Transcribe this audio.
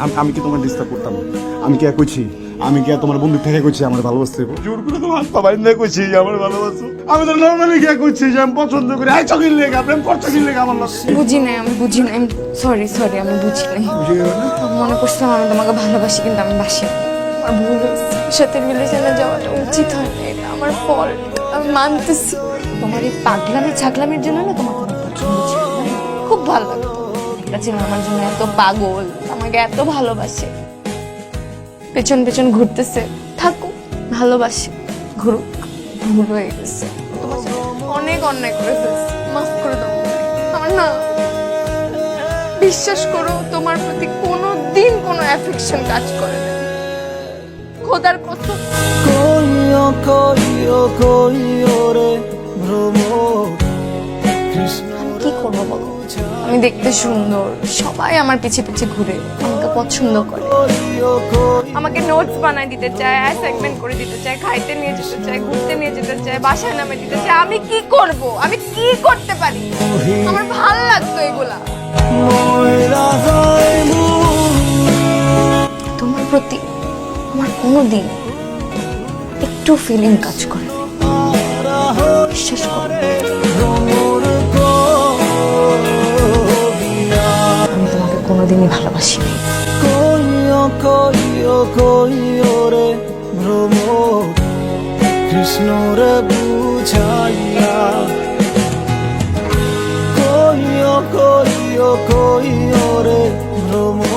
আমি কি তোমার ডিস্টার্ব করতাম? আমি কি কইছি? আমি কি তোমার বন্ধু থেকে কইছি আমার ভালোবাসতে? জোর করে তোমার হাত পা বাইন্ধা কইছি আমার ভালোবাসো। আমি তো নরমালি কি কইছি যে আমি পছন্দ করি। আই চকির লেগা প্রেম করতে কি লেগা আমার লগে? বুঝি নাই, আমি বুঝি নাই। সরি আমি বুঝি নাই। মনে করছিলাম আমি তোমাকে ভালোবাসি, কিন্তু আমি বাসি না। আমার ভুল হয়েছে। সাথে রিলেশনে যাওয়াটা উচিত হয় না, এটা আমার ফল্ট। আমি মানতেছি। তোমার এই পাগলামি ছাগলামির জন্য না তোমাকে আমার পছন্দ ছিল না। খুব ভালো লাগতো। একটা ছিল আমার জন্য এত পাগল, আমাকে এত ভালোবাসে, পেছন পেছন ঘুরতেছে। থাকুক, ভালোবাসে, ঘুরুক। ভুল হয়ে গেছে, তোমার সাথে অনেক অন্যায় করে ফেলছি, মাফ করে দাও। আমার না, বিশ্বাস করো, তোমার প্রতি কোনোদিন কোনো অ্যাফেকশন কাজ করে না। খোদার কসম। কইও কইও কইও রে ভ্রমর কৃষ্ণ আমি কি করবো বলো? আমি দেখতে সুন্দর, সবাই আমার পিছে পিছে ঘুরে, আমাকে পছন্দ করে, কইও কই আমাকে নোটস বানাই দিতে চায়, অ্যাসাইনমেন্ট করে দিতে চায়, খাইতে নিয়ে যেতে চায়, ঘুরতে নিয়ে যেতে চায়, বাসায় নামে দিতে চায়। আমি কি করব? আমি কি করতে পারি? আমার ভাল লাগতো এগুলা। ময়রা যায় তোমার প্রতি আমার কোনোদিন একটু ফিলিং কাজ করে না। বিশ্বাস করো, ভ্রমর কবিয়া আমি তোমাকে কোনোদিনই ভালোবাসিনি। কইও কইও কইও রে ভ্রমর কৃষ্ণ রে বুঝাইয়া কইও কইও কইও রে ভ্রমর